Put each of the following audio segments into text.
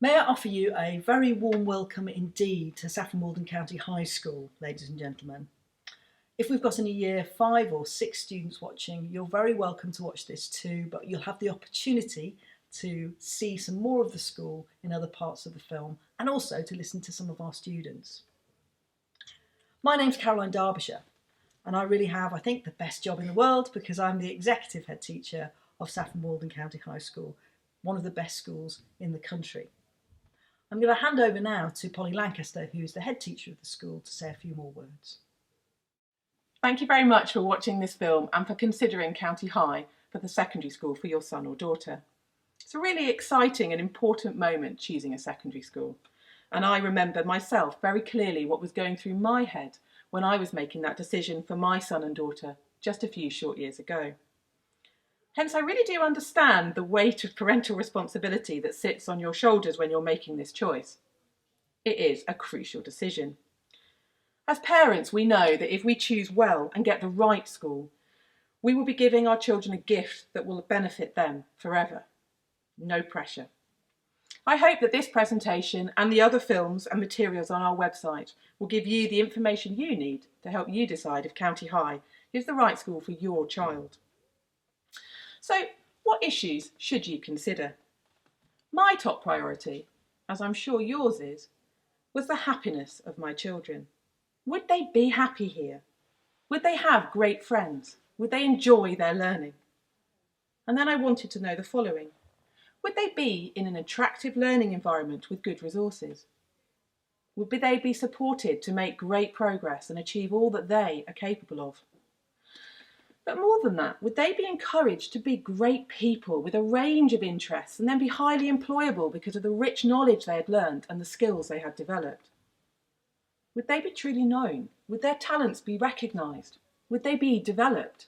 May I offer you a very warm welcome indeed to Saffron Walden County High School, ladies and gentlemen. If we've got any year 5 or 6 students watching, you're very welcome to watch this too, but you'll have the opportunity to see some more of the school in other parts of the film and also to listen to some of our students. My name's Caroline Derbyshire and I really have, I think, the best job in the world because I'm the executive head teacher of Saffron Walden County High School, one of the best schools in the country. I'm going to hand over now to Polly Lancaster, who is the head teacher of the school, to say a few more words. Thank you very much for watching this film and for considering County High for the secondary school for your son or daughter. It's a really exciting and important moment choosing a secondary school. And I remember myself very clearly what was going through my head when I was making that decision for my son and daughter just a few short years ago. Hence, I really do understand the weight of parental responsibility that sits on your shoulders when you're making this choice. It is a crucial decision. As parents, we know that if we choose well and get the right school, we will be giving our children a gift that will benefit them forever. No pressure. I hope that this presentation and the other films and materials on our website will give you the information you need to help you decide if County High is the right school for your child. So, what issues should you consider? My top priority, as I'm sure yours is, was the happiness of my children. Would they be happy here? Would they have great friends? Would they enjoy their learning? And then I wanted to know the following. Would they be in an attractive learning environment with good resources? Would they be supported to make great progress and achieve all that they are capable of? But more than that, would they be encouraged to be great people with a range of interests and then be highly employable because of the rich knowledge they had learned and the skills they had developed? Would they be truly known? Would their talents be recognised? Would they be developed?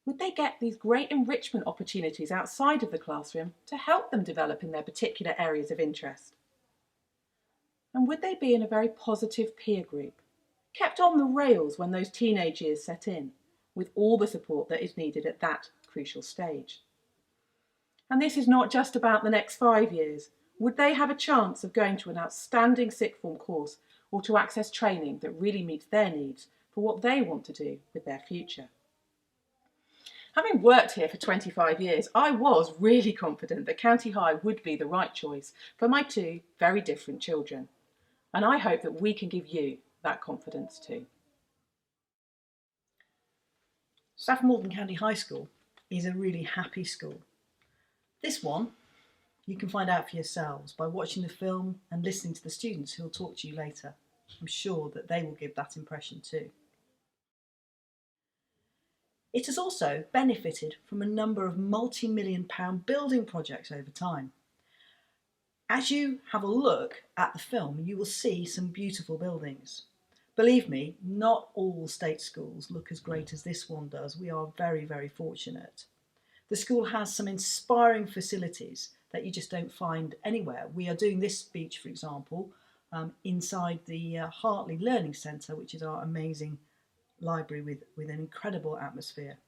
Would they get these great enrichment opportunities outside of the classroom to help them develop in their particular areas of interest? And would they be in a very positive peer group, kept on the rails when those teenage years set in, with all the support that is needed at that crucial stage? And this is not just about the next 5 years. Would they have a chance of going to an outstanding sixth form course or to access training that really meets their needs for what they want to do with their future? Having worked here for 25 years, I was really confident that County High would be the right choice for my two very different children. And I hope that we can give you that confidence too. Saffron Walden County High School is a really happy school. This one you can find out for yourselves by watching the film and listening to the students who will talk to you later. I'm sure that they will give that impression too. It has also benefited from a number of multi-million-pound building projects over time. As you have a look at the film, you will see some beautiful buildings. Believe me, not all state schools look as great as this one does. We are very, very fortunate. The school has some inspiring facilities that you just don't find anywhere. We are doing this speech, for example, inside the Hartley Learning Centre, which is our amazing library with an incredible atmosphere.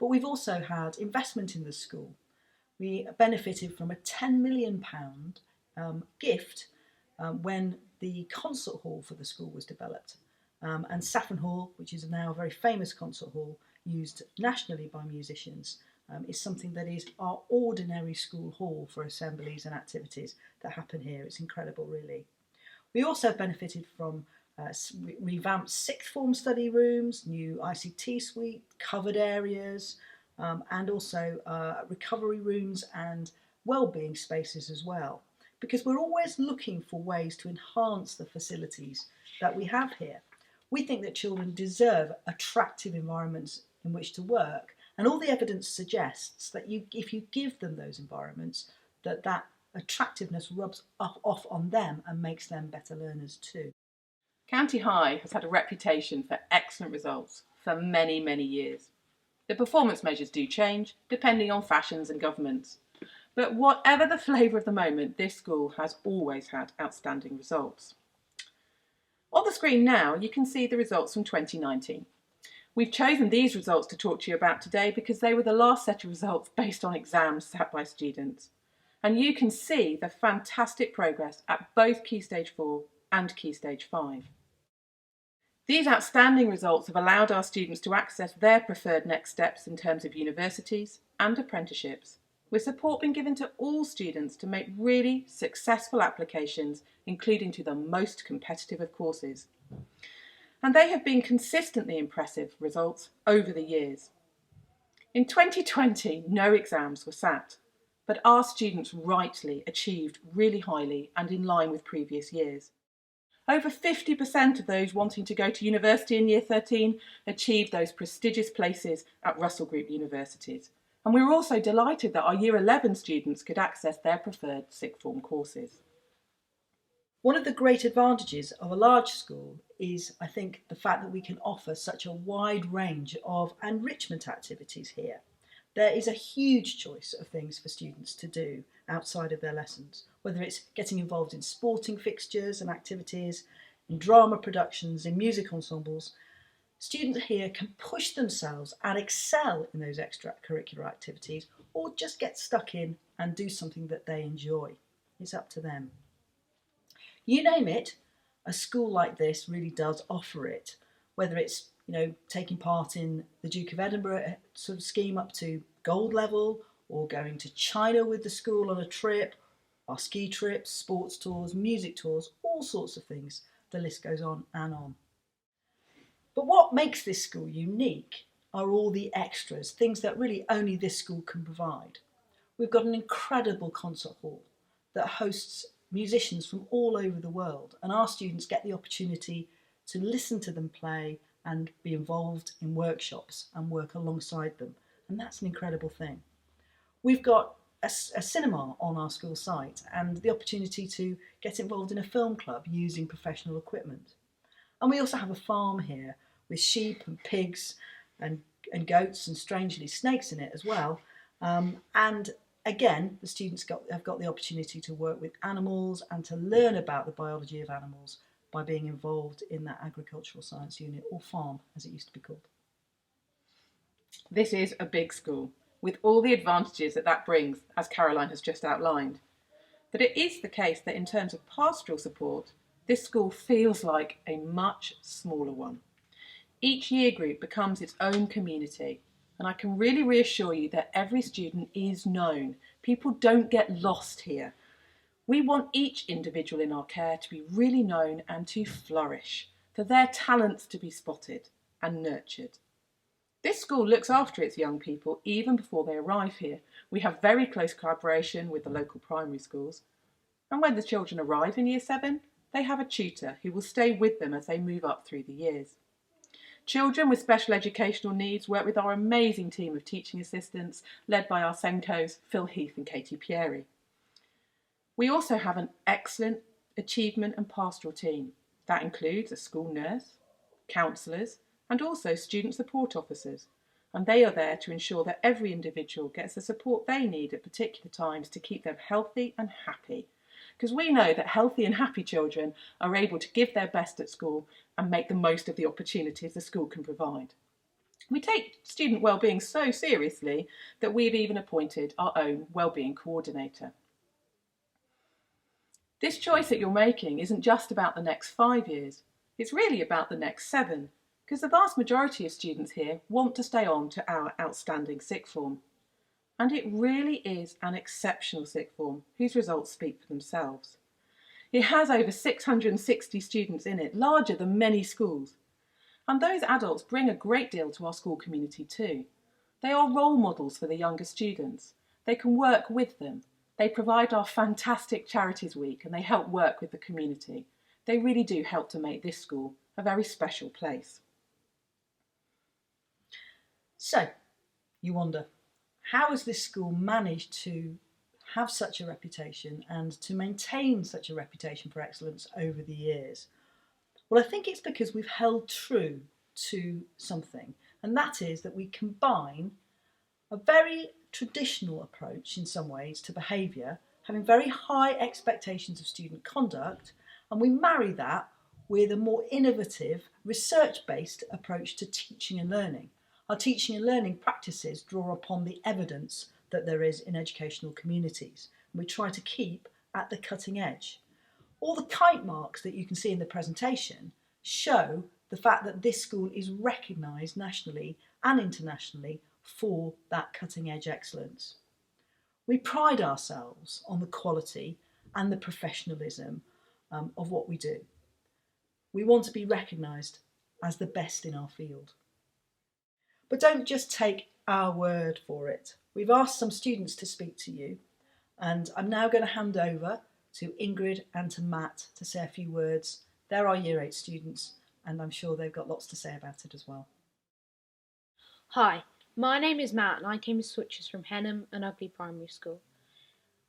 But we've also had investment in the school. We benefited from a £10 million gift when the concert hall for the school was developed. And Saffron Hall, which is now a very famous concert hall used nationally by musicians, is something that is our ordinary school hall for assemblies and activities that happen here. It's incredible, really. We also benefited from revamped sixth form study rooms, new ICT suite, covered areas, and also recovery rooms and wellbeing spaces as well. Because we're always looking for ways to enhance the facilities that we have here. We think that children deserve attractive environments in which to work, and all the evidence suggests that if you give them those environments, that attractiveness rubs off on them and makes them better learners too. County High has had a reputation for excellent results for many, many years. The performance measures do change depending on fashions and governments. But whatever the flavour of the moment, this school has always had outstanding results. On the screen now, you can see the results from 2019. We've chosen these results to talk to you about today because they were the last set of results based on exams sat by students. And you can see the fantastic progress at both Key Stage 4 and Key Stage 5. These outstanding results have allowed our students to access their preferred next steps in terms of universities and apprenticeships, with support being given to all students to make really successful applications, including to the most competitive of courses. And they have been consistently impressive results over the years. In 2020, no exams were sat, but our students rightly achieved really highly and in line with previous years. Over 50% of those wanting to go to university in Year 13 achieved those prestigious places at Russell Group universities. And we were also delighted that our Year 11 students could access their preferred sixth form courses. One of the great advantages of a large school is, I think, the fact that we can offer such a wide range of enrichment activities here. There is a huge choice of things for students to do outside of their lessons, whether it's getting involved in sporting fixtures and activities, in drama productions, in music ensembles. Students here can push themselves and excel in those extracurricular activities, or just get stuck in and do something that they enjoy. It's up to them. You name it, a school like this really does offer it, whether it's taking part in the Duke of Edinburgh sort of scheme up to gold level, or going to China with the school on a trip, our ski trips, sports tours, music tours, all sorts of things. The list goes on and on. But what makes this school unique are all the extras, things that really only this school can provide. We've got an incredible concert hall that hosts musicians from all over the world, and our students get the opportunity to listen to them play and be involved in workshops and work alongside them, and that's an incredible thing. We've got a cinema on our school site and the opportunity to get involved in a film club using professional equipment. And we also have a farm here with sheep and pigs and goats and, strangely, snakes in it as well. And again, the students have got the opportunity to work with animals and to learn about the biology of animals by being involved in that agricultural science unit, or farm as it used to be called. This is a big school, with all the advantages that brings, as Caroline has just outlined. But it is the case that in terms of pastoral support, this school feels like a much smaller one. Each year group becomes its own community, and I can really reassure you that every student is known. People don't get lost here. We want each individual in our care to be really known and to flourish, for their talents to be spotted and nurtured. This school looks after its young people even before they arrive here. We have very close collaboration with the local primary schools. And when the children arrive in Year 7, they have a tutor who will stay with them as they move up through the years. Children with special educational needs work with our amazing team of teaching assistants, led by our Senkos, Phil Heath and Katie Pieri. We also have an excellent achievement and pastoral team. That includes a school nurse, counsellors, and also student support officers. And they are there to ensure that every individual gets the support they need at particular times to keep them healthy and happy. Because we know that healthy and happy children are able to give their best at school and make the most of the opportunities the school can provide. We take student wellbeing so seriously that we've even appointed our own wellbeing coordinator. This choice that you're making isn't just about the next 5 years, it's really about the next 7, because the vast majority of students here want to stay on to our outstanding sixth form. And it really is an exceptional sixth form, whose results speak for themselves. It has over 660 students in it, larger than many schools. And those adults bring a great deal to our school community too. They are role models for the younger students. They can work with them. They provide our fantastic Charities Week, and they help work with the community. They really do help to make this school a very special place. So, you wonder, how has this school managed to have such a reputation and to maintain such a reputation for excellence over the years? Well, I think it's because we've held true to something, and that is that we combine a very traditional approach in some ways to behaviour, having very high expectations of student conduct, and we marry that with a more innovative, research-based approach to teaching and learning. Our teaching and learning practices draw upon the evidence that there is in educational communities. We try to keep at the cutting edge. All the kite marks that you can see in the presentation show the fact that this school is recognised nationally and internationally for that cutting edge excellence. We pride ourselves on the quality and the professionalism of what we do. We want to be recognised as the best in our field. But don't just take our word for it. We've asked some students to speak to you, and I'm now going to hand over to Ingrid and to Matt to say a few words. They're our Year 8 students, and I'm sure they've got lots to say about it as well. Hi, my name is Matt and I came to Switches from Henham and Ugly Primary School.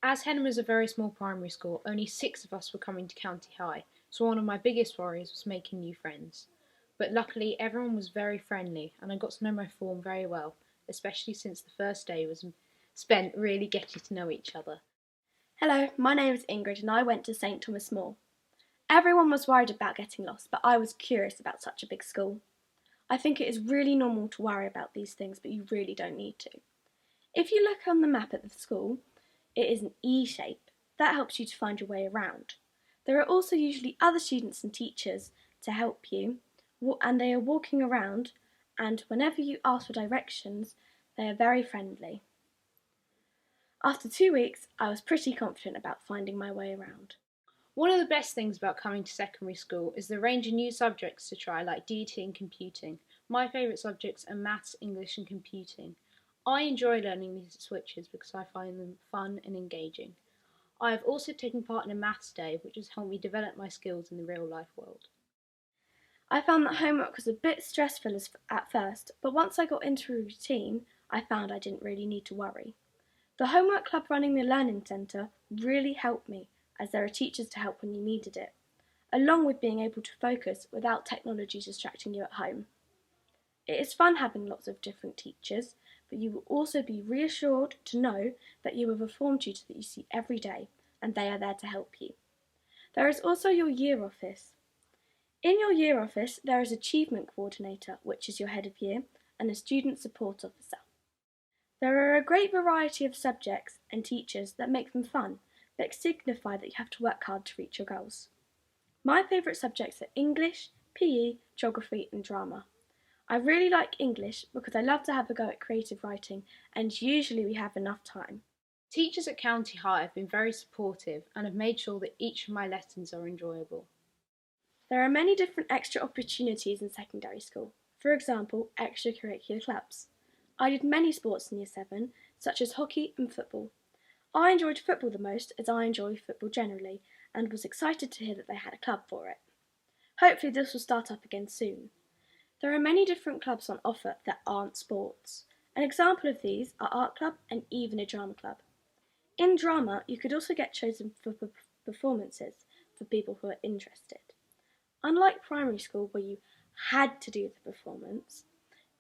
As Henham is a very small primary school, only 6 of us were coming to County High, so one of my biggest worries was making new friends. But luckily everyone was very friendly and I got to know my form very well, especially since the first day was spent really getting to know each other. Hello, my name is Ingrid and I went to St Thomas More. Everyone was worried about getting lost, but I was curious about such a big school. I think it is really normal to worry about these things, but you really don't need to. If you look on the map at the school, it is an E shape. That helps you to find your way around. There are also usually other students and teachers to help you, and they are walking around, and whenever you ask for directions, they are very friendly. After 2 weeks, I was pretty confident about finding my way around. One of the best things about coming to secondary school is the range of new subjects to try, like DT and computing. My favourite subjects are maths, English and computing. I enjoy learning these switches because I find them fun and engaging. I have also taken part in a maths day, which has helped me develop my skills in the real life world. I found that homework was a bit stressful at first, but once I got into a routine, I found I didn't really need to worry. The homework club running the Learning Centre really helped me, as there are teachers to help when you needed it, along with being able to focus without technology distracting you at home. It is fun having lots of different teachers, but you will also be reassured to know that you have a form tutor that you see every day, and they are there to help you. There is also your year office. In your year office, there is Achievement Coordinator, which is your head of year, and a Student Support Officer. There are a great variety of subjects and teachers that make them fun, but signify that you have to work hard to reach your goals. My favourite subjects are English, PE, Geography and Drama. I really like English because I love to have a go at creative writing, and usually we have enough time. Teachers at County High have been very supportive and have made sure that each of my lessons are enjoyable. There are many different extra opportunities in secondary school. For example, extracurricular clubs. I did many sports in Year 7, such as hockey and football. I enjoyed football the most as I enjoy football generally, and was excited to hear that they had a club for it. Hopefully this will start up again soon. There are many different clubs on offer that aren't sports. An example of these are art club and even a drama club. In drama, you could also get chosen for performances for people who are interested. Unlike primary school where you had to do the performance,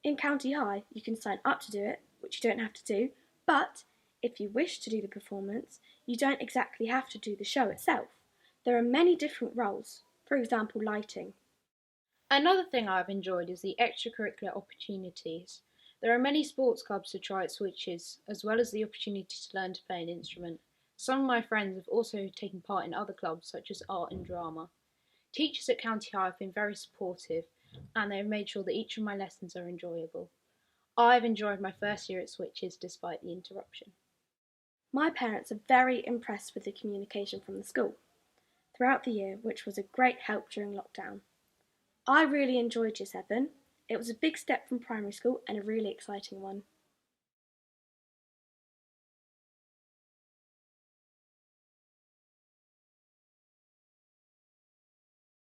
in County High you can sign up to do it, which you don't have to do, but if you wish to do the performance, you don't exactly have to do the show itself. There are many different roles, for example lighting. Another thing I've enjoyed is the extracurricular opportunities. There are many sports clubs to try at Switches, as well as the opportunity to learn to play an instrument. Some of my friends have also taken part in other clubs such as art and drama. Teachers at County High have been very supportive and they have made sure that each of my lessons are enjoyable. I've enjoyed my first year at Switches despite the interruption. My parents are very impressed with the communication from the school throughout the year, which was a great help during lockdown. I really enjoyed Year 7. It was a big step from primary school and a really exciting one.